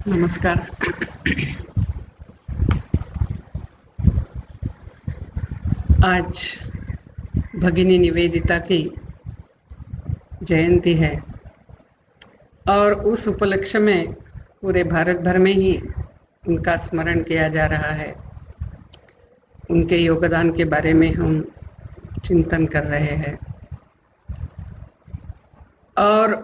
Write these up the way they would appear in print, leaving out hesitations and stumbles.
नमस्कार। आज भगिनी निवेदिता की जयंती है और उस उपलक्ष्य में पूरे भारत भर में ही उनका स्मरण किया जा रहा है। उनके योगदान के बारे में हम चिंतन कर रहे हैं और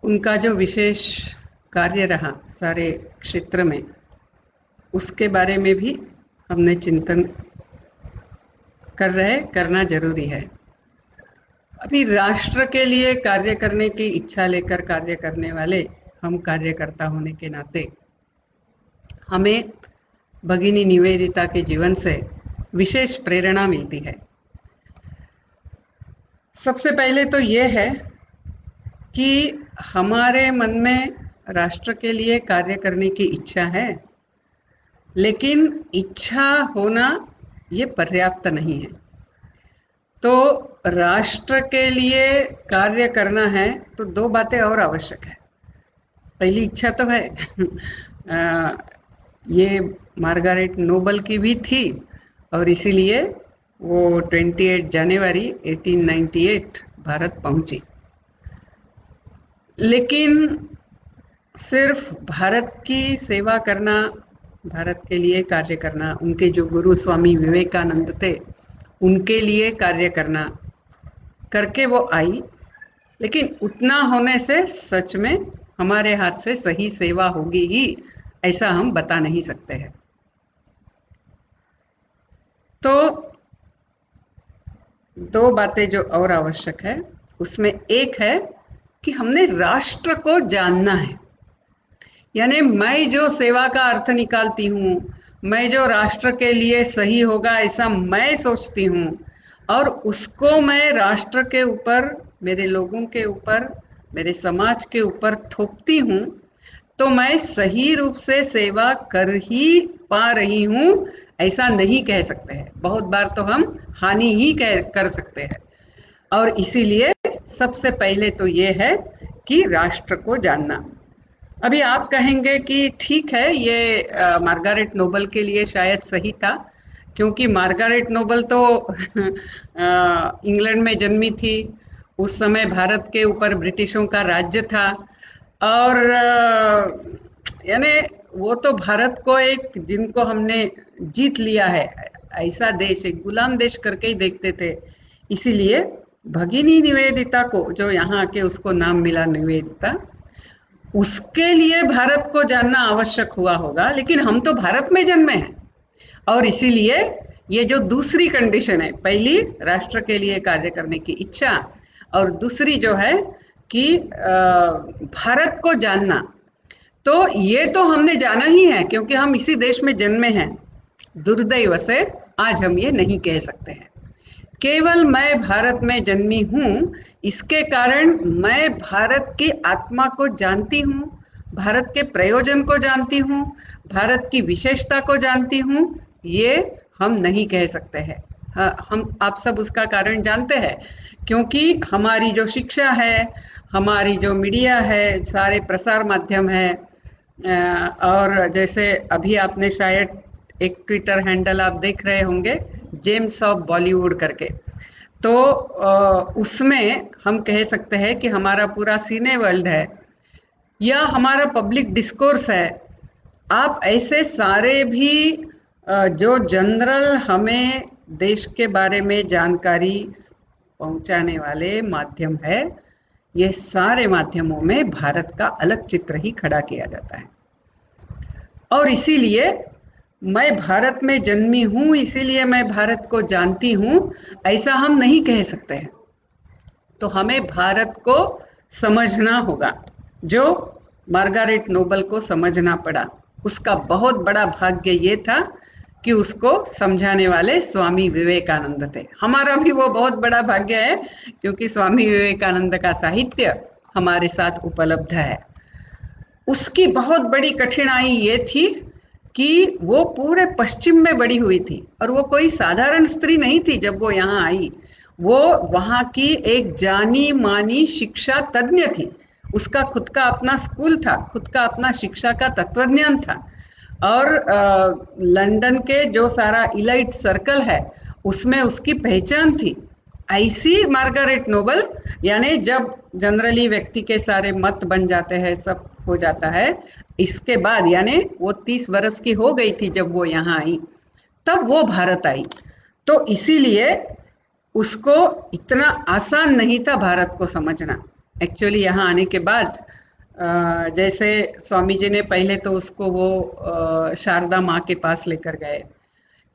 उनका जो विशेष कार्य रहा सारे क्षेत्र में, उसके बारे में भी हमने चिंतन कर रहे करना जरूरी है। अभी राष्ट्र के लिए कार्य करने की इच्छा लेकर कार्य करने वाले हम कार्यकर्ता होने के नाते हमें भगिनी निवेदिता के जीवन से विशेष प्रेरणा मिलती है। सबसे पहले तो ये है कि हमारे मन में राष्ट्र के लिए कार्य करने की इच्छा है, लेकिन इच्छा होना ये पर्याप्त नहीं है। तो राष्ट्र के लिए कार्य करना है तो दो बातें और आवश्यक है। पहली इच्छा तो है ये मार्गारेट नोबल की भी थी और इसीलिए वो 28 जनवरी 1898 भारत पहुंची। लेकिन सिर्फ भारत की सेवा करना, भारत के लिए कार्य करना, उनके जो गुरु स्वामी विवेकानंद थे उनके लिए कार्य करना करके वो आई, लेकिन उतना होने से सच में हमारे हाथ से सही सेवा होगी ही ऐसा हम बता नहीं सकते हैं। तो दो बातें जो और आवश्यक है उसमें एक है कि हमने राष्ट्र को जानना है। यानी मैं जो सेवा का अर्थ निकालती हूँ, मैं जो राष्ट्र के लिए सही होगा ऐसा मैं सोचती हूँ और उसको मैं राष्ट्र के ऊपर, मेरे लोगों के ऊपर, मेरे समाज के ऊपर थोपती हूँ, तो मैं सही रूप से सेवा कर ही पा रही हूँ ऐसा नहीं कह सकते हैं। बहुत बार तो हम हानि ही कर सकते हैं। और इसीलिए सबसे पहले तो ये है कि राष्ट्र को जानना। अभी आप कहेंगे कि ठीक है, ये मार्गारेट नोबल के लिए शायद सही था, क्योंकि मार्गारेट नोबल तो इंग्लैंड में जन्मी थी। उस समय भारत के ऊपर ब्रिटिशों का राज्य था और यानी वो तो भारत को एक, जिनको हमने जीत लिया है ऐसा देश, एक गुलाम देश करके ही देखते थे। इसीलिए भगिनी निवेदिता को जो यहाँ आके उसको नाम मिला निवेदिता, उसके लिए भारत को जानना आवश्यक हुआ होगा। लेकिन हम तो भारत में जन्मे हैं और इसीलिए ये जो दूसरी कंडीशन है, पहली राष्ट्र के लिए कार्य करने की इच्छा और दूसरी जो है कि भारत को जानना, तो ये तो हमने जाना ही है क्योंकि हम इसी देश में जन्मे हैं। दुर्दैव से आज हम ये नहीं कह सकते हैं केवल मैं भारत में जन्मी हूँ, इसके कारण मैं भारत की आत्मा को जानती हूँ, भारत के प्रयोजन को जानती हूँ, भारत की विशेषता को जानती हूँ, ये हम नहीं कह सकते हैं। हम आप सब उसका कारण जानते हैं, क्योंकि हमारी जो शिक्षा है, हमारी जो मीडिया है, सारे प्रसार माध्यम है, और जैसे अभी आपने शायद एक ट्विटर हैंडल आप देख रहे होंगे, जेम्स ऑफ बॉलीवुड करके, तो उसमें हम कह सकते हैं कि हमारा पूरा सिने वर्ल्ड है या हमारा पब्लिक डिस्कोर्स है। आप ऐसे सारे भी जो जनरल हमें देश के बारे में जानकारी पहुंचाने वाले माध्यम है, ये सारे माध्यमों में भारत का अलग चित्र ही खड़ा किया जाता है। और इसीलिए मैं भारत में जन्मी हूँ, इसीलिए मैं भारत को जानती हूँ ऐसा हम नहीं कह सकते हैं। तो हमें भारत को समझना होगा, जो मार्गारेट नोबल को समझना पड़ा। उसका बहुत बड़ा भाग्य ये था कि उसको समझाने वाले स्वामी विवेकानंद थे। हमारा भी वो बहुत बड़ा भाग्य है क्योंकि स्वामी विवेकानंद का साहित्य हमारे साथ उपलब्ध है। उसकी बहुत बड़ी कठिनाई ये थी कि वो पूरे पश्चिम में बड़ी हुई थी और वो कोई साधारण स्त्री नहीं थी। जब वो यहाँ आई, वो वहाँ की एक जानी मानी शिक्षा तज्ञ थी। उसका खुद का अपना स्कूल था, खुद का अपना शिक्षा का तत्वज्ञान था। और लंदन के जो सारा इलाइट सर्कल है उसमें उसकी पहचान थी। ऐसी मार्गारेट नोबल, यानी जब जनरली व्यक्ति के सारे मत बन जाते हैं, सब हो जाता है, इसके बाद यानी वो 30 वर्ष की हो गई थी जब वो यहाँ आई, तब वो भारत आई। तो इसीलिए उसको इतना आसान नहीं था भारत को समझना। एक्चुअली यहाँ आने के बाद जैसे स्वामी जी ने पहले तो उसको वो शारदा माँ के पास लेकर गए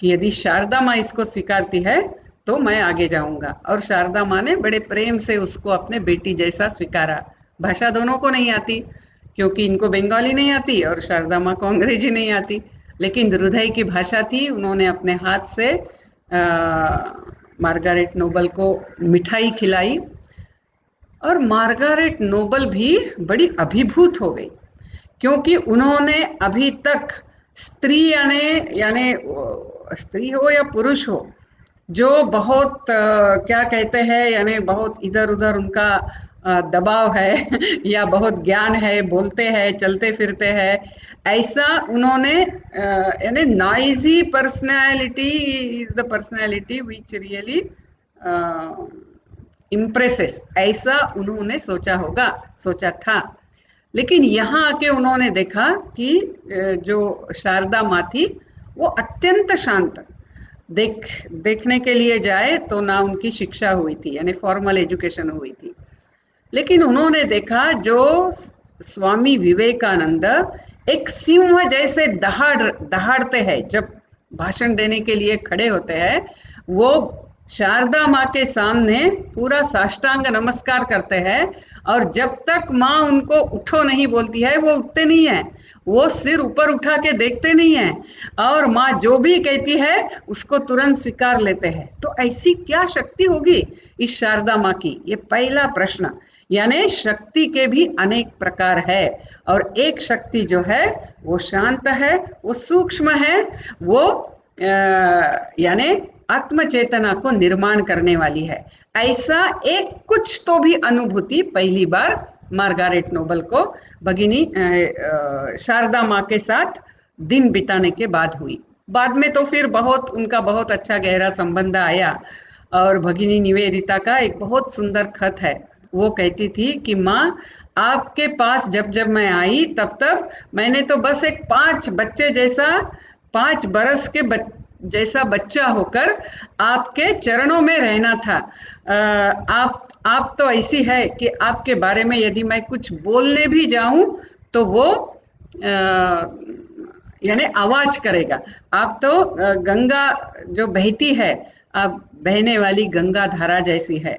कि यदि शारदा माँ इसको स्वीकारती है तो मैं आगे जाऊंगा। और शारदा माँ ने बड़े प्रेम से उसको अपने बेटी जैसा स्वीकारा। भाषा दोनों को नहीं आती, क्योंकि इनको बंगाली नहीं आती और शारदा माँ को अंग्रेजी नहीं आती, लेकिन हृदय की भाषा थी। उन्होंने अपने हाथ से मार्गारेट नोबल को मिठाई खिलाई, और मार्गारेट नोबल भी बड़ी अभिभूत हो गई, क्योंकि उन्होंने अभी तक स्त्री यानी यानी स्त्री हो या पुरुष हो, जो बहुत क्या कहते हैं, यानी बहुत इधर उधर उनका दबाव है या बहुत ज्ञान है, बोलते हैं, चलते फिरते हैं, ऐसा उन्होंने यानी noisy personality is the personality which really impresses, ऐसा उन्होंने सोचा होगा, सोचा था। लेकिन यहाँ आके उन्होंने देखा कि जो शारदा माँ थी वो अत्यंत शांत, देखने के लिए जाए तो ना उनकी शिक्षा हुई थी, यानी फॉर्मल एजुकेशन हुई थी, लेकिन उन्होंने देखा जो स्वामी विवेकानंद एक सिंह जैसे दहाड़ते हैं जब भाषण देने के लिए खड़े होते हैं, वो शारदा माँ के सामने पूरा साष्टांग नमस्कार करते हैं, और जब तक माँ उनको उठो नहीं बोलती है वो उठते नहीं है, वो सिर ऊपर उठा के देखते नहीं है, और माँ जो भी कहती है उसको तुरंत स्वीकार लेते हैं। तो ऐसी क्या शक्ति होगी इस शारदा माँ की, ये पहला प्रश्न। यानी शक्ति के भी अनेक प्रकार है, और एक शक्ति जो है वो शांत है, वो सूक्ष्म है, वो यानी आत्म चेतना को निर्माण करने वाली है। ऐसा एक कुछ तो भी अनुभूति पहली बार मार्गारेट नोबल को भगिनी शारदा माँ के साथ दिन बिताने के बाद हुई। बाद में तो फिर बहुत उनका बहुत अच्छा गहरा संबंध आया, और भगिनी निवेदिता का एक बहुत सुंदर खत है। वो कहती थी कि माँ, आपके पास जब जब मैं आई तब तब मैंने तो बस एक 5 बच्चे जैसा, 5 बरस के जैसा बच्चा होकर आपके चरणों में रहना था। आप तो ऐसी है कि आपके बारे में यदि मैं कुछ बोलने भी जाऊं तो वो यानी आवाज करेगा। आप तो गंगा जो बहती है, आप बहने वाली गंगा धारा जैसी है।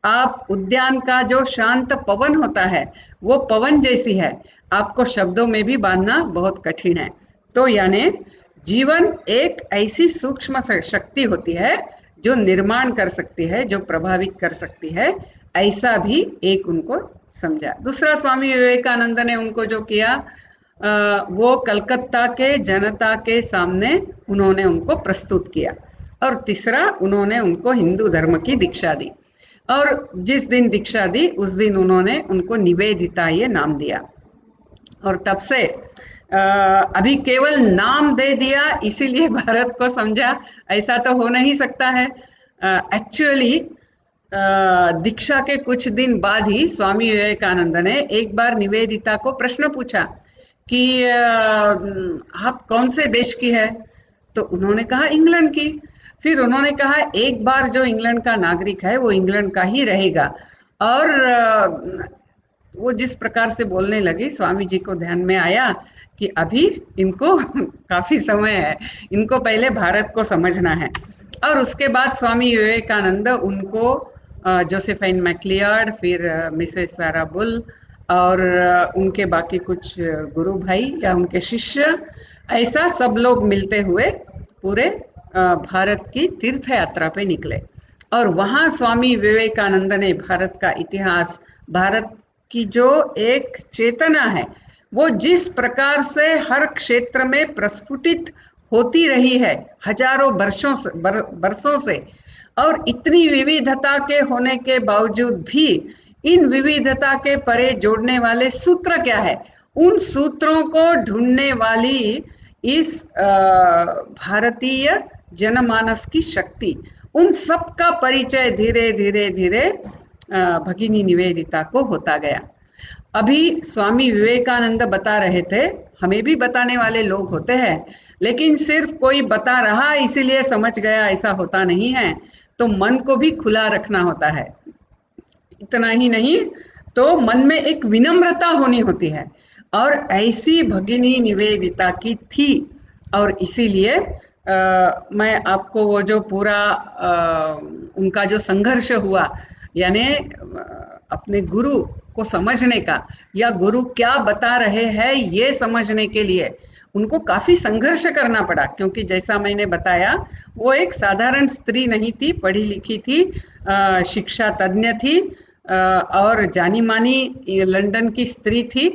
आप उद्यान का जो शांत पवन होता है वो पवन जैसी है। आपको शब्दों में भी बांधना बहुत कठिन है। तो यानी जीवन एक ऐसी सूक्ष्म शक्ति होती है जो निर्माण कर सकती है, जो प्रभावित कर सकती है। ऐसा भी एक उनको समझा। दूसरा, स्वामी विवेकानंद ने उनको जो किया, वो कलकत्ता के जनता के सामने उन्होंने उनको प्रस्तुत किया। और तीसरा, उन्होंने उनको हिंदू धर्म की दीक्षा दी, और जिस दिन दीक्षा दी उस दिन उन्होंने उनको निवेदिता ये नाम दिया। और तब से अभी केवल नाम दे दिया इसीलिए भारत को समझा, ऐसा तो हो नहीं सकता है। एक्चुअली दीक्षा के कुछ दिन बाद ही स्वामी विवेकानंद ने एक बार निवेदिता को प्रश्न पूछा कि आप कौन से देश की है? तो उन्होंने कहा इंग्लैंड की। फिर उन्होंने कहा एक बार जो इंग्लैंड का नागरिक है वो इंग्लैंड का ही रहेगा। और वो जिस प्रकार से बोलने लगी, स्वामी जी को ध्यान में आया कि अभी इनको काफी समय है, इनको पहले भारत को समझना है। और उसके बाद स्वामी विवेकानंद उनको जोसेफाइन मैक्लियार्ड, फिर मिसेस सारा बुल, और उनके बाकी कुछ गुरु भाई या उनके शिष्य, ऐसा सब लोग मिलते हुए पूरे भारत की तीर्थ यात्रा पे निकले। और वहाँ स्वामी विवेकानंद ने भारत का इतिहास, भारत की जो एक चेतना है वो जिस प्रकार से हर क्षेत्र में प्रस्फुटित होती रही है हजारों वर्षों से, और इतनी विविधता के होने के बावजूद भी इन विविधता के परे जोड़ने वाले सूत्र क्या है, उन सूत्रों को ढूंढने वाली इस भारतीय जनमानस की शक्ति, उन सब का परिचय धीरे धीरे धीरे भगिनी निवेदिता को होता गया। अभी स्वामी विवेकानंद बता रहे थे, हमें भी बताने वाले लोग होते हैं, लेकिन सिर्फ कोई बता रहा इसीलिए समझ गया ऐसा होता नहीं है, तो मन को भी खुला रखना होता है। इतना ही नहीं, तो मन में एक विनम्रता होनी होती है, और ऐसी भगिनी निवेदिता की थी। और इसीलिए मैं आपको वो जो पूरा उनका जो संघर्ष हुआ, यानी अपने गुरु को समझने का, या गुरु क्या बता रहे हैं ये समझने के लिए उनको काफी संघर्ष करना पड़ा, क्योंकि जैसा मैंने बताया वो एक साधारण स्त्री नहीं थी, पढ़ी लिखी थी, शिक्षा तज्ञ थी, और जानी मानी लंदन की स्त्री थी।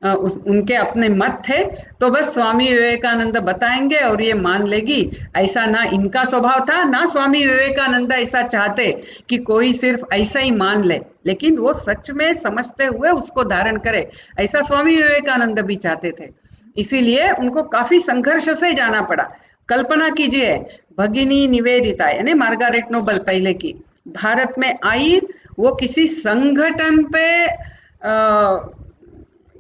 उनके अपने मत थे, तो बस स्वामी विवेकानंद बताएंगे और ये मान लेगी, ऐसा ना इनका स्वभाव था, ना स्वामी विवेकानंद ऐसा चाहते कि कोई सिर्फ ऐसा ही मान ले, लेकिन वो सच में समझते हुए उसको धारण करे, ऐसा स्वामी विवेकानंद भी चाहते थे। इसीलिए उनको काफी संघर्ष से जाना पड़ा। कल्पना कीजिए, भगिनी निवेदिता यानी मार्गारेट नोबल पहले की, भारत में आई, वो किसी संगठन पे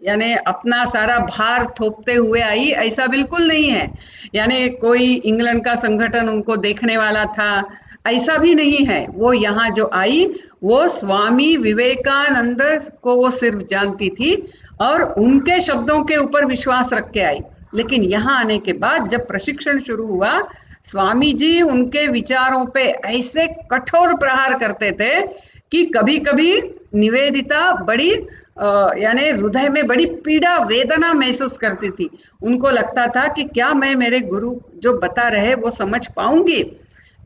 यानी अपना सारा भार थोपते हुए आई, ऐसा बिल्कुल नहीं है। यानी कोई इंग्लैंड का संगठन उनको देखने वाला था, ऐसा भी नहीं है। वो यहाँ जो आई, वो स्वामी विवेकानंद को वो सिर्फ जानती थी और उनके शब्दों के ऊपर विश्वास रख के आई। लेकिन यहाँ आने के बाद जब प्रशिक्षण शुरू हुआ, स्वामी जी उनके विचारों पे ऐसे कठोर प्रहार करते थे कि कभी कभी निवेदिता बड़ी यानी हृदय में बड़ी पीड़ा वेदना महसूस करती थी। उनको लगता था कि क्या मैं मेरे गुरु जो बता रहे वो समझ पाऊंगी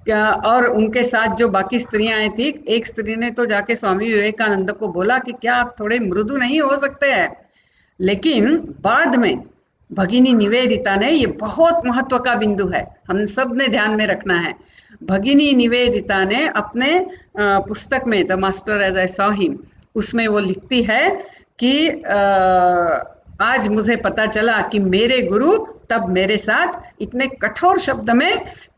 क्या। और उनके साथ जो बाकी स्त्रियां थी, एक स्त्री ने तो जाके स्वामी विवेकानंद को बोला कि क्या आप थोड़े मृदु नहीं हो सकते हैं। लेकिन बाद में भगिनी निवेदिता ने, ये बहुत महत्व का बिंदु है, हम सब ने ध्यान में रखना है, भगिनी निवेदिता ने अपने पुस्तक में the master as I saw him, उसमें वो लिखती है कि आज मुझे पता चला कि मेरे गुरु तब मेरे साथ इतने कठोर शब्द में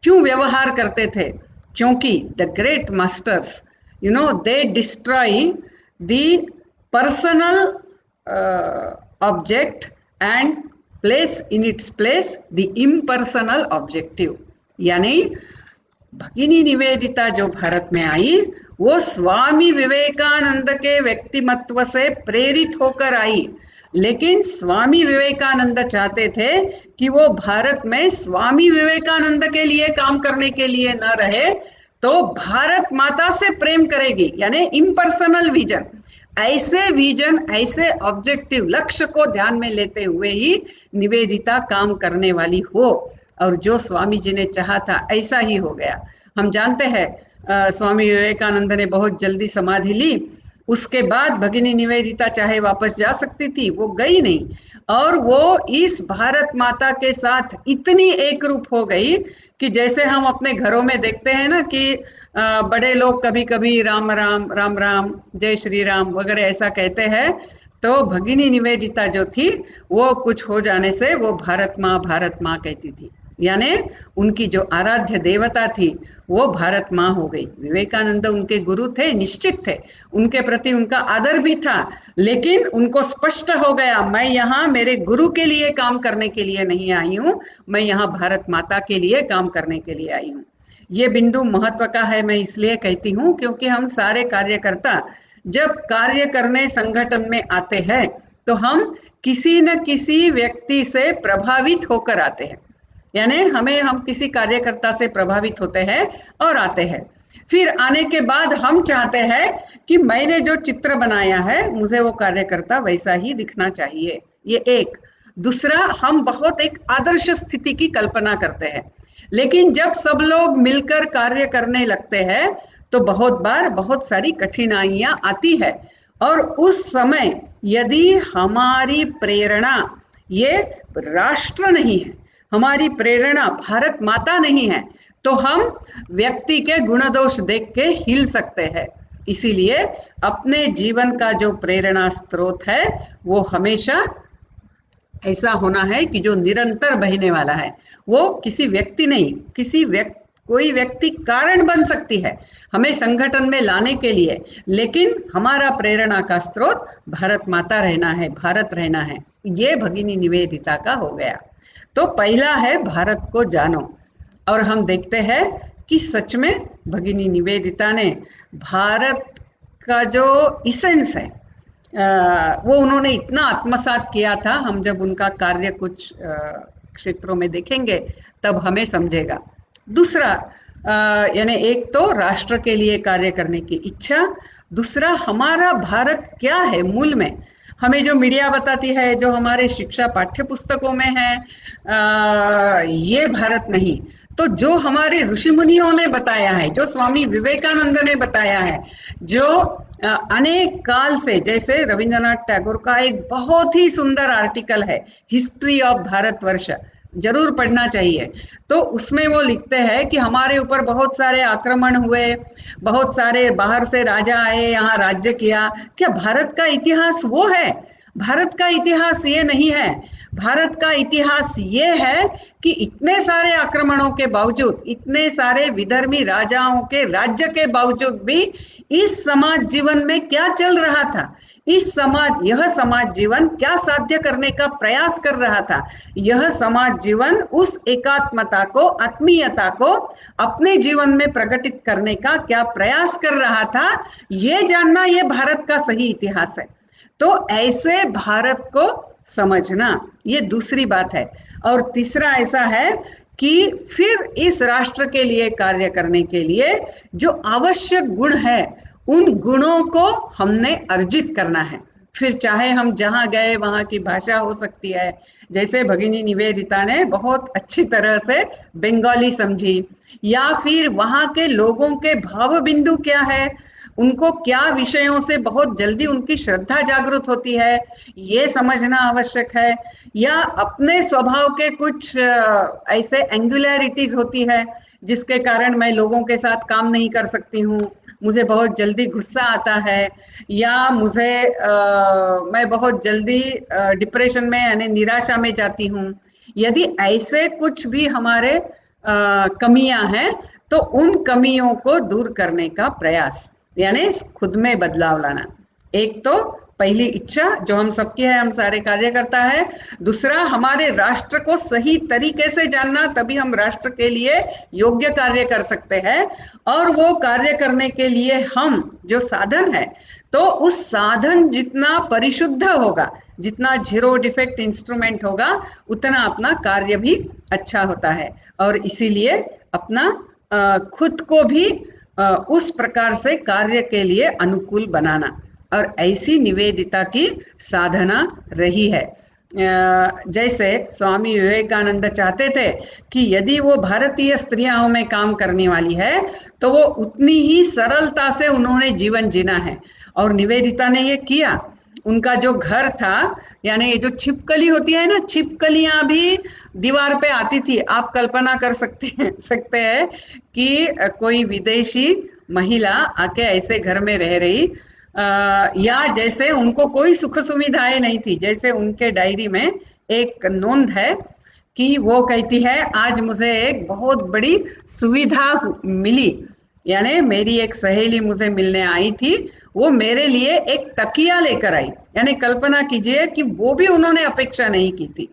क्यों व्यवहार करते थे, क्योंकि the great masters they destroy the personal object and place in its place the impersonal objective. यानी भगिनी निवेदिता जो भारत में आई, वो स्वामी विवेकानंद के व्यक्तिमत्व से प्रेरित होकर आई, लेकिन स्वामी विवेकानंद चाहते थे कि वो भारत में स्वामी विवेकानंद के लिए काम करने के लिए न रहे, तो भारत माता से प्रेम करेगी, यानी इम्पर्सनल विजन। ऐसे विजन, ऐसे ऑब्जेक्टिव लक्ष्य को ध्यान में लेते हुए ही निवेदिता काम करने वाली हो, और जो स्वामी जी ने चाहा था ऐसा ही हो गया। हम जानते हैं स्वामी विवेकानंद ने बहुत जल्दी समाधि ली, उसके बाद भगिनी निवेदिता चाहे वापस जा सकती थी, वो गई नहीं, और वो इस भारत माता के साथ इतनी एक रूप हो गई कि जैसे हम अपने घरों में देखते हैं ना कि बड़े लोग कभी कभी राम राम राम राम जय श्री राम वगैरह ऐसा कहते हैं, तो भगिनी निवेदिता जो थी वो कुछ हो जाने से वो भारत माँ कहती थी, यानी उनकी जो आराध्य देवता थी वो भारत माँ हो गई। विवेकानंद उनके गुरु थे, निश्चित थे, उनके प्रति उनका आदर भी था, लेकिन उनको स्पष्ट हो गया मैं यहाँ मेरे गुरु के लिए काम करने के लिए नहीं आई हूँ, मैं यहाँ भारत माता के लिए काम करने के लिए आई हूँ। ये बिंदु महत्व का है, मैं इसलिए कहती हूँ क्योंकि हम सारे कार्यकर्ता जब कार्य करने संगठन में आते हैं तो हम किसी न किसी व्यक्ति से प्रभावित होकर आते हैं, यानी हम किसी कार्यकर्ता से प्रभावित होते हैं और आते हैं। फिर आने के बाद हम चाहते हैं कि मैंने जो चित्र बनाया है मुझे वो कार्यकर्ता वैसा ही दिखना चाहिए, ये एक। दूसरा, हम बहुत एक आदर्श स्थिति की कल्पना करते हैं, लेकिन जब सब लोग मिलकर कार्य करने लगते हैं तो बहुत बार बहुत सारी कठिनाइयां आती है, और उस समय यदि हमारी प्रेरणा ये राष्ट्र नहीं है, हमारी प्रेरणा भारत माता नहीं है, तो हम व्यक्ति के गुण दोष देख के हिल सकते हैं। इसीलिए अपने जीवन का जो प्रेरणा स्रोत है वो हमेशा ऐसा होना है कि जो निरंतर बहने वाला है। वो किसी व्यक्ति नहीं, कोई व्यक्ति कारण बन सकती है हमें संगठन में लाने के लिए, लेकिन हमारा प्रेरणा का स्रोत भारत माता रहना है, भारत रहना है। ये भगिनी निवेदिता का हो गया। तो पहला है भारत को जानो। और हम देखते हैं कि सच में भगिनी निवेदिता ने भारत का जो इसेंस है वो उन्होंने इतना आत्मसात किया था। हम जब उनका कार्य कुछ क्षेत्रों में देखेंगे तब हमें समझेगा। दूसरा यानी एक तो राष्ट्र के लिए कार्य करने की इच्छा, दूसरा हमारा भारत क्या है मूल में, हमें जो मीडिया बताती है, जो हमारे शिक्षा पाठ्य पुस्तकों में है, ये भारत नहीं। तो जो हमारे ऋषि मुनियों ने बताया है, जो स्वामी विवेकानंद ने बताया है, जो अनेक काल से, जैसे रविंद्रनाथ टैगोर का एक बहुत ही सुंदर आर्टिकल है हिस्ट्री ऑफ भारतवर्ष, जरूर पढ़ना चाहिए। तो उसमें वो लिखते हैं कि हमारे ऊपर बहुत सारे आक्रमण हुए, बहुत सारे बाहर से राजा आए, यहाँ राज्य किया। क्या भारत का इतिहास वो है? भारत का इतिहास ये नहीं है। भारत का इतिहास ये है कि इतने सारे आक्रमणों के बावजूद, इतने सारे विधर्मी राजाओं के राज्य के बावजूद भी इस समाज जीवन में क्या चल रहा था, यह समाज जीवन क्या साध्य करने का प्रयास कर रहा था। यह समाज जीवन उस एकात्मता को, आत्मीयता को अपने जीवन में प्रकटित करने का क्या प्रयास कर रहा था, ये जानना ये भारत का सही इतिहास है। तो ऐसे भारत को समझना ये दूसरी बात है। और तीसरा ऐसा है कि फिर इस राष्ट्र के लिए कार्य करने के लिए जो आवश्यक गुण है, उन गुणों को हमने अर्जित करना है। फिर चाहे हम जहाँ गए वहाँ की भाषा हो सकती है, जैसे भगिनी निवेदिता ने बहुत अच्छी तरह से बंगाली समझी, या फिर वहाँ के लोगों के भाव बिंदु क्या है, उनको क्या विषयों से बहुत जल्दी उनकी श्रद्धा जागृत होती है, ये समझना आवश्यक है। या अपने स्वभाव के कुछ ऐसे एंगुलरिटीज होती है जिसके कारण मैं लोगों के साथ काम नहीं कर सकती हूँ, मुझे बहुत जल्दी गुस्सा आता है, या मैं बहुत जल्दी डिप्रेशन में यानी निराशा में जाती हूँ। यदि ऐसे कुछ भी हमारे कमियां हैं तो उन कमियों को दूर करने का प्रयास, यानी खुद में बदलाव लाना। एक तो पहली इच्छा जो हम सबकी है, हम सारे कार्यकर्ता है। दूसरा हमारे राष्ट्र को सही तरीके से जानना, तभी हम राष्ट्र के लिए योग्य कार्य कर सकते हैं। और वो कार्य करने के लिए हम जो साधन है, तो उस साधन जितना परिशुद्ध होगा, जितना जीरो डिफेक्ट इंस्ट्रूमेंट होगा, उतना अपना कार्य भी अच्छा होता है। और इसीलिए अपना खुद को भी उस प्रकार से कार्य के लिए अनुकूल बनाना, और ऐसी निवेदिता की साधना रही है। जैसे स्वामी विवेकानंद चाहते थे कि यदि वो भारतीय स्त्रियों में काम करने वाली है तो वो उतनी ही सरलता से उन्होंने जीवन जीना है, और निवेदिता ने ये किया। उनका जो घर था, यानी ये जो छिपकली होती है ना, छिपकलियां भी दीवार पे आती थी। आप कल्पना कर सकते हैं कि कोई विदेशी महिला आके ऐसे घर में रह रही, या जैसे उनको कोई सुख सुविधाएं नहीं थी। जैसे उनके डायरी में एक नोंद है कि वो कहती है, आज मुझे एक बहुत बड़ी सुविधा मिली, यानी मेरी एक सहेली मुझे मिलने आई थी, वो मेरे लिए एक तकिया लेकर आई। यानी कल्पना कीजिए कि वो भी उन्होंने अपेक्षा नहीं की थी,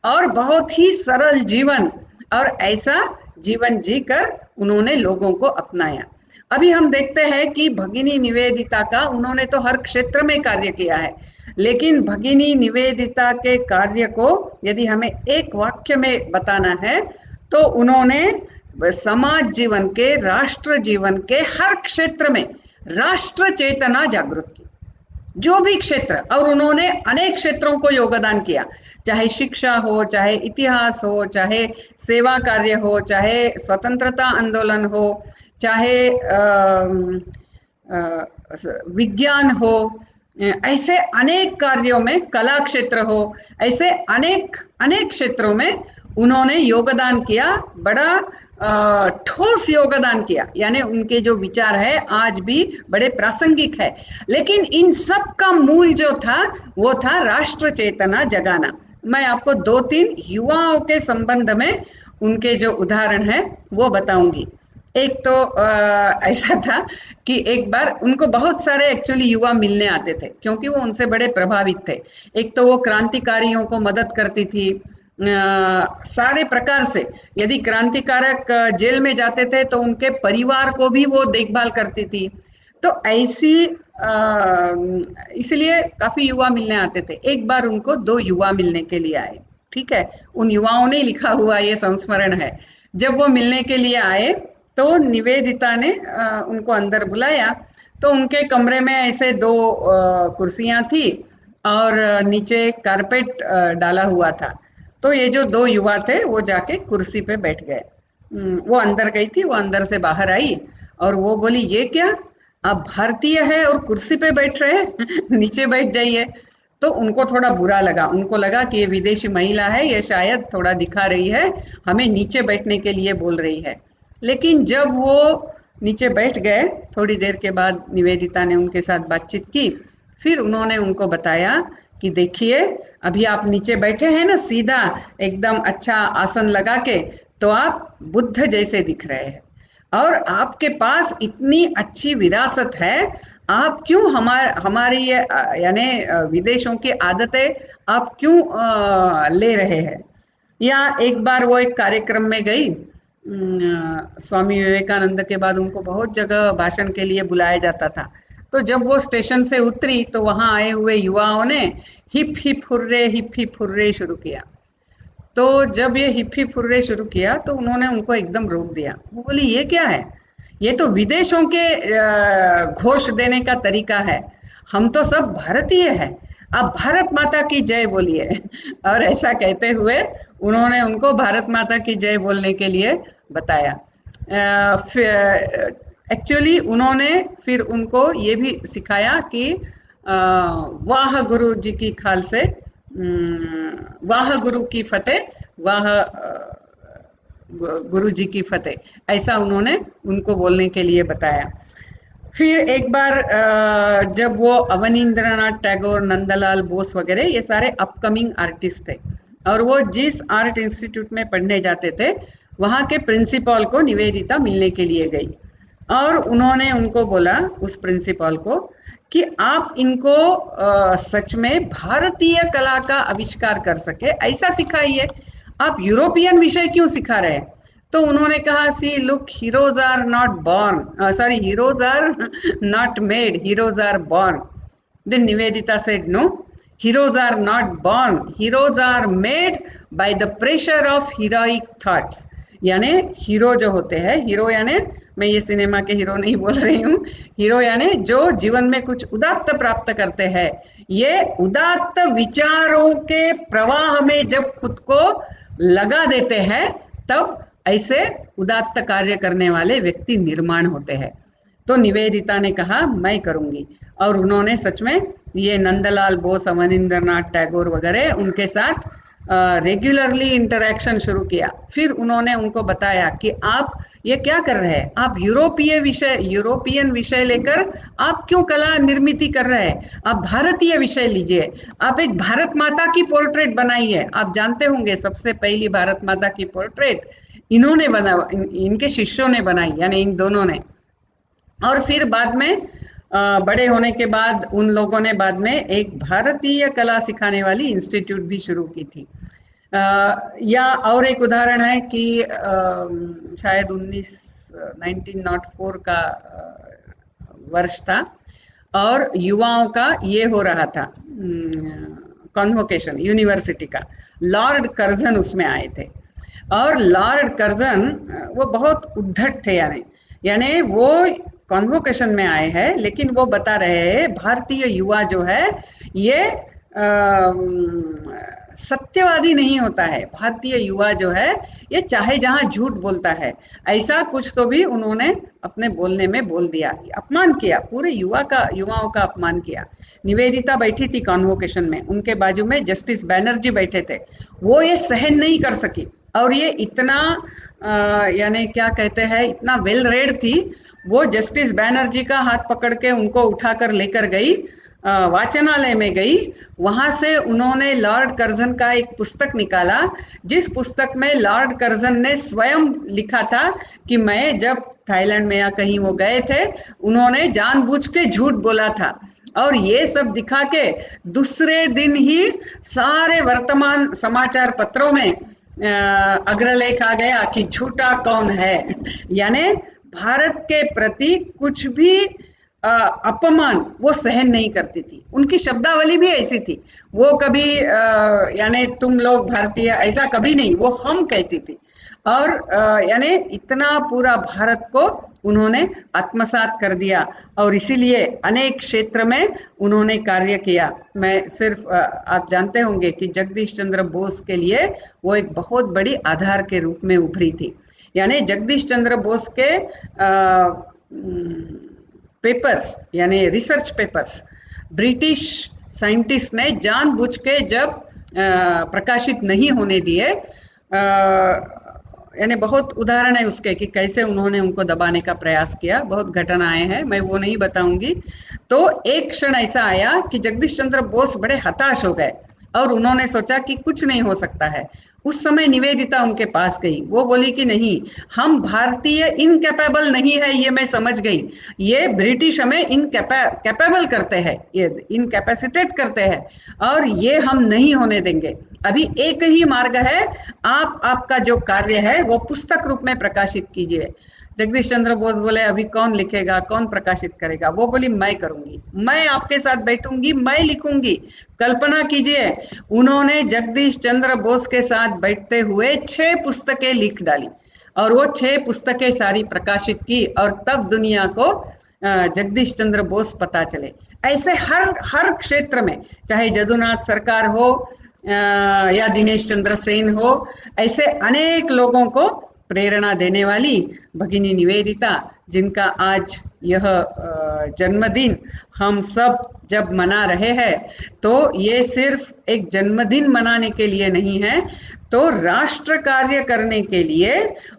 और बहुत ही सरल जीवन, और ऐसा जीवन जीकर उन्होंने लोगों को अपनाया। अभी हम देखते हैं कि भगिनी निवेदिता का, उन्होंने तो हर क्षेत्र में कार्य किया है, लेकिन भगिनी निवेदिता के कार्य को यदि हमें एक वाक्य में बताना है तो उन्होंने समाज जीवन के, राष्ट्र जीवन के हर क्षेत्र में राष्ट्र चेतना जागृत की, जो भी क्षेत्र। और उन्होंने अनेक क्षेत्रों को योगदान किया, चाहे शिक्षा हो, चाहे इतिहास हो, चाहे सेवा कार्य हो, चाहे स्वतंत्रता आंदोलन हो, चाहे विज्ञान हो, ऐसे अनेक कार्यों में, कला क्षेत्र हो, ऐसे अनेक अनेक क्षेत्रों में उन्होंने योगदान किया। बड़ा ठोस योगदान किया, यानी उनके जो विचार है आज भी बड़े प्रासंगिक है। लेकिन इन सब का मूल जो था वो था राष्ट्र चेतना जगाना। मैं आपको दो तीन युवाओं के संबंध में उनके जो उदाहरण है वो बताऊंगी। एक तो ऐसा था कि एक बार उनको बहुत सारे एक्चुअली युवा मिलने आते थे, क्योंकि वो उनसे बड़े प्रभावित थे। एक तो वो क्रांतिकारियों को मदद करती थी सारे प्रकार से। यदि क्रांतिकारक जेल में जाते थे तो उनके परिवार को भी वो देखभाल करती थी। तो ऐसी इसलिए काफी युवा मिलने आते थे। एक बार उनको दो युवा मिलने के लिए आए, ठीक है, उन युवाओं ने लिखा हुआ ये संस्मरण है। जब वो मिलने के लिए आए तो निवेदिता ने उनको अंदर बुलाया। तो उनके कमरे में ऐसे दो कुर्सियां थी और नीचे कारपेट डाला हुआ था। तो ये जो दो युवा थे वो जाके कुर्सी पे बैठ गए। वो अंदर गई थी, वो अंदर से बाहर आई और वो बोली, ये क्या, आप भारतीय है और कुर्सी पे बैठ रहे हैं नीचे बैठ जाइए। तो उनको थोड़ा बुरा लगा, उनको लगा कि ये विदेशी महिला है, ये शायद थोड़ा दिखा रही है, हमें नीचे बैठने के लिए बोल रही है। लेकिन जब वो नीचे बैठ गए, थोड़ी देर के बाद निवेदिता ने उनके साथ बातचीत की। फिर उन्होंने उनको बताया कि देखिए, अभी आप नीचे बैठे हैं ना सीधा एकदम अच्छा आसन लगा के, तो आप बुद्ध जैसे दिख रहे हैं और आपके पास इतनी अच्छी विरासत है। आप क्यों हमारी ये यानी विदेशों की आदतें आप क्यों ले रहे हैं। या एक बार वो एक कार्यक्रम में गई, स्वामी विवेकानंद के बाद उनको बहुत जगह भाषण के लिए बुलाया जाता था। तो जब वो स्टेशन से उतरी तो वहां आए हुए युवाओं ने हिप हिप हुर्रे शुरू किया। तो जब ये हिप हिप हुर्रे शुरू किया तो उन्होंने उनको एकदम रोक दिया। वो बोली, ये क्या है, ये तो विदेशों के घोष देने का तरीका है, हम तो सब भारतीय हैं, आप भारत माता की जय बोलिए और ऐसा कहते हुए उन्होंने उनको भारत माता की जय बोलने के लिए बताया। एक्चुअली उन्होंने फिर उनको ये भी सिखाया कि वाह गुरु जी की खाल से, वाह गुरु की फतेह, वाह गुरु जी की फतेह, ऐसा उन्होंने उनको बोलने के लिए बताया। फिर एक बार जब वो अवनींद्रनाथ टैगोर, नंदलाल बोस वगैरह ये सारे अपकमिंग आर्टिस्ट थे और वो जिस आर्ट इंस्टीट्यूट में पढ़ने जाते थे वहाँ के प्रिंसिपल को निवेदिता मिलने के लिए गई। और उन्होंने उनको बोला, उस प्रिंसिपल को, कि आप इनको सच में भारतीय कला का आविष्कार कर सके ऐसा सिखाइए, आप यूरोपियन विषय क्यों सिखा रहे हैं। तो उन्होंने कहा, see look, heroes are not born, sorry, heroes are not made, heroes are born. Then Nivedita said, no, heroes are not born, heroes are made by the pressure of heroic thoughts। यानी hero जो होते हैं, hero यानी, मैं ये cinema के hero नहीं बोल रही हूँ, हीरो यानी जो जीवन में कुछ उदात्त प्राप्त करते हैं। ये उदात्त विचारों के प्रवाह में जब खुद को लगा देते हैं तब ऐसे उदात्त कार्य करने वाले व्यक्ति निर्माण होते हैं। तो निवेदिता ने कहा, मैं करूंगी। और उन्होंने सच में ये नंदलाल बोस, अवनींद्रनाथ टैगोर वगैरह उनके साथ रेगुलरली इंटरेक्शन शुरू किया। फिर उन्होंने उनको बताया कि आप ये क्या कर रहे हैं, आप यूरोपियन विषय लेकर आप क्यों कला निर्मित कर रहे हैं, आप भारतीय विषय लीजिए, आप एक भारत माता की पोर्ट्रेट बनाइए। आप जानते होंगे सबसे पहली भारत माता की पोर्ट्रेट इन्होंने बना, इनके शिष्यों ने बनाई, यानी इन दोनों ने। और फिर बाद में बड़े होने के बाद उन लोगों ने बाद में एक भारतीय कला सिखाने वाली इंस्टीट्यूट भी शुरू की थी। या और एक उदाहरण है कि शायद 1904 का वर्ष था और युवाओं का ये हो रहा था कॉन्वोकेशन यूनिवर्सिटी का। लॉर्ड कर्जन उसमें आए थे और लॉर्ड कर्जन वो बहुत उद्धट थे, यानी वो कॉन्वोकेशन में आए हैं, लेकिन वो बता रहे हैं भारतीय युवा जो है ये सत्यवादी नहीं होता है, भारतीय युवा जो है ये चाहे जहां झूठ बोलता है, ऐसा कुछ तो भी उन्होंने अपने बोलने में बोल दिया, अपमान किया, पूरे युवाओं का अपमान किया। निवेदिता बैठी थी कॉन्वोकेशन में, उनके बाजू में जस्टिस बैनर्जी बैठे थे, वो ये सहन नहीं कर सकी। और ये इतना यानी क्या कहते हैं, इतना वेल रेड थी। वो जस्टिस बैनर्जी का हाथ पकड़ के उनको उठाकर लेकर गई, वाचनालय में गई। वहां से उन्होंने लॉर्ड कर्जन का एक पुस्तक निकाला, जिस पुस्तक में लॉर्ड कर्जन ने स्वयं लिखा था कि मैं जब थाईलैंड में या कहीं वो गए थे, उन्होंने जानबूझ के झूठ बोला था। और ये सब दिखा के दूसरे दिन ही सारे वर्तमान समाचार पत्रों में अग्रलेख आ गया कि झूठा कौन है। यानी भारत के प्रति कुछ भी अपमान वो सहन नहीं करती थी। उनकी शब्दावली भी ऐसी थी, वो कभी यानी तुम लोग भारतीय ऐसा कभी नहीं, वो हम कहती थी। और यानी इतना पूरा भारत को उन्होंने आत्मसात कर दिया, और इसीलिए अनेक क्षेत्र में उन्होंने कार्य किया। मैं सिर्फ आप जानते होंगे कि जगदीश चंद्र बोस के लिए वो एक बहुत बड़ी आधार के रूप में उभरी थी। यानी जगदीश चंद्र बोस के पेपर्स यानी रिसर्च पेपर्स ब्रिटिश साइंटिस्ट ने जानबूझ के जब प्रकाशित नहीं होने दिए, यानी बहुत उदाहरण है उसके कि कैसे उन्होंने उनको दबाने का प्रयास किया, बहुत घटनाएं हैं, मैं वो नहीं बताऊंगी। तो एक क्षण ऐसा आया कि जगदीश चंद्र बोस बड़े हताश हो गए और उन्होंने सोचा कि कुछ नहीं हो सकता है। उस समय निवेदिता उनके पास गई, वो बोली कि नहीं, हम भारतीय इनकैपेबल नहीं है, ये मैं समझ गई। ये ब्रिटिश हमें इनकैपेबल करते हैं, ये इनकैपेसिटेट करते हैं, और ये हम नहीं होने देंगे। अभी एक ही मार्ग है, आप आपका जो कार्य है वो पुस्तक रूप में प्रकाशित कीजिए। जगदीश चंद्र बोस बोले अभी कौन लिखेगा, कौन प्रकाशित करेगा? वो बोली मैं करूंगी, मैं आपके साथ बैठूंगी, मैं लिखूंगी। कल्पना कीजिए, उन्होंने जगदीश चंद्र बोस के साथ बैठते हुए 6 पुस्तकें लिख डाली, और वो 6 पुस्तकें सारी प्रकाशित की, और तब दुनिया को जगदीश चंद्र बोस पता चले। ऐसे हर हर क्षेत्र में, चाहे जदुनाथ सरकार हो या दिनेश चंद्र सेन हो, ऐसे अनेक लोगों को प्रेरणा देने वाली भगिनी निवेदिता, जिनका आज यह जन्मदिन हम सब जब मना रहे हैं, तो ये सिर्फ एक जन्मदिन मनाने के लिए नहीं है, तो राष्ट्र कार्य करने के लिए।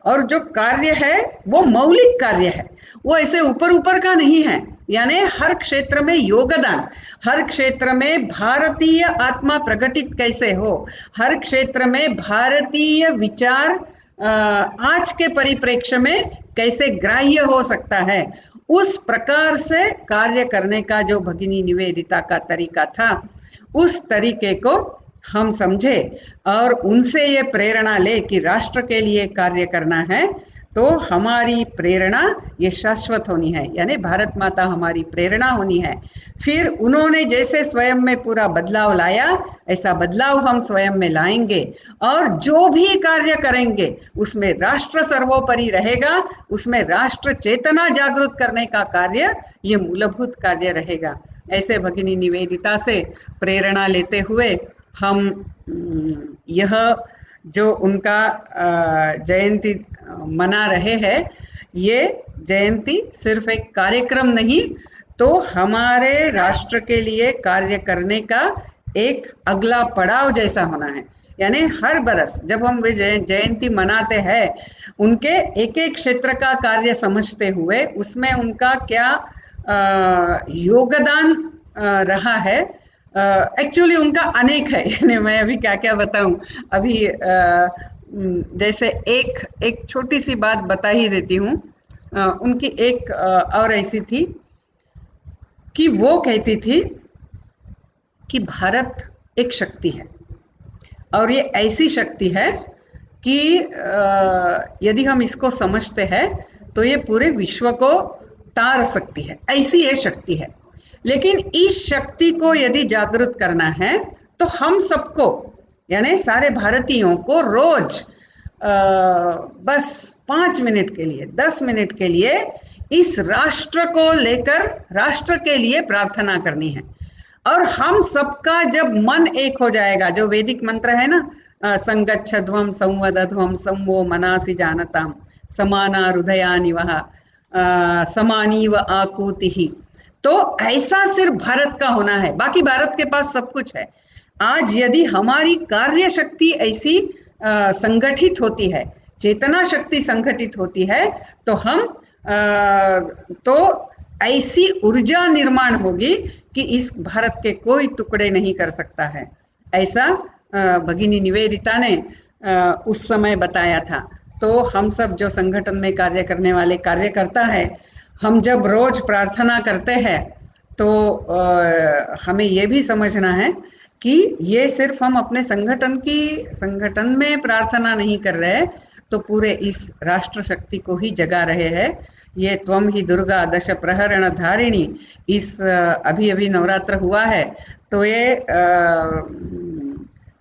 और जो कार्य है वो मौलिक कार्य है, वो ऐसे ऊपर ऊपर का नहीं है। यानी हर क्षेत्र में योगदान, हर क्षेत्र में भारतीय आत्मा प्रकटित कैसे हो, हर क्षेत्र में भारतीय विचार आज के परिप्रेक्ष्य में कैसे ग्राह्य हो सकता है, उस प्रकार से कार्य करने का जो भगिनी निवेदिता का तरीका था, उस तरीके को हम समझे और उनसे ये प्रेरणा ले कि राष्ट्र के लिए कार्य करना है, तो हमारी प्रेरणा ये शाश्वत होनी है। यानी भारत माता हमारी प्रेरणा होनी है। फिर उन्होंने जैसे स्वयं में पूरा बदलाव लाया, ऐसा बदलाव हम स्वयं में लाएंगे, और जो भी कार्य करेंगे उसमें राष्ट्र सर्वोपरि रहेगा, उसमें राष्ट्र चेतना जागृत करने का कार्य ये मूलभूत कार्य रहेगा। ऐसे भगिनी निवेदिता से प्रेरणा लेते हुए हम यह जो उनका जयंती मना रहे हैं, ये जयंती सिर्फ एक कार्यक्रम नहीं, तो हमारे राष्ट्र के लिए कार्य करने का एक अगला पड़ाव जैसा होना है। यानी हर बरस जब हम वे जयंती मनाते हैं, उनके एक एक क्षेत्र का कार्य समझते हुए उसमें उनका क्या योगदान रहा है। एक्चुअली उनका अनेक है, यानी मैं अभी क्या क्या बताऊं। अभी जैसे एक एक छोटी सी बात बता ही देती हूँ। उनकी एक और ऐसी थी कि वो कहती थी कि भारत एक शक्ति है, और ये ऐसी शक्ति है कि यदि हम इसको समझते हैं तो ये पूरे विश्व को तार सकती है, ऐसी ये शक्ति है। लेकिन इस शक्ति को यदि जागृत करना है तो हम सबको, यानी सारे भारतीयों को रोज बस 5 मिनट के लिए, 10 मिनट के लिए इस राष्ट्र को लेकर राष्ट्र के लिए प्रार्थना करनी है। और हम सबका जब मन एक हो जाएगा, जो वैदिक मंत्र है ना, संगच्छध्वम संवदध्वम समवो मनासि जानताम समाना हृदयानिवह समानीव आकूति। तो ऐसा सिर्फ भारत का होना है, बाकी भारत के पास सब कुछ है। आज यदि हमारी कार्य शक्ति ऐसी संगठित होती है, चेतना शक्ति संगठित होती है, तो हम तो ऐसी ऊर्जा निर्माण होगी कि इस भारत के कोई टुकड़े नहीं कर सकता है। ऐसा भगिनी निवेदिता ने उस समय बताया था। तो हम सब जो संगठन में कार्य करने वाले कार्यकर्ता है, हम जब रोज प्रार्थना करते हैं, तो हमें ये भी समझना है कि ये सिर्फ हम अपने संगठन में प्रार्थना नहीं कर रहे, तो पूरे इस राष्ट्र शक्ति को ही जगा रहे हैं। ये त्वम ही दुर्गा दश प्रहरण धारिणी, इस अभी अभी नवरात्र हुआ है, तो ये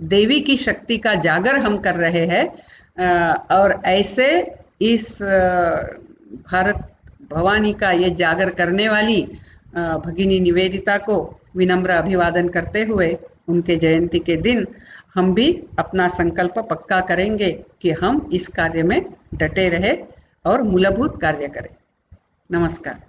देवी की शक्ति का जागर हम कर रहे हैं। और ऐसे इस भारत भवानी का ये जागर करने वाली भगिनी निवेदिता को विनम्र अभिवादन करते हुए, उनके जयंती के दिन हम भी अपना संकल्प पक्का करेंगे कि हम इस कार्य में डटे रहे और मूलभूत कार्य करें। नमस्कार।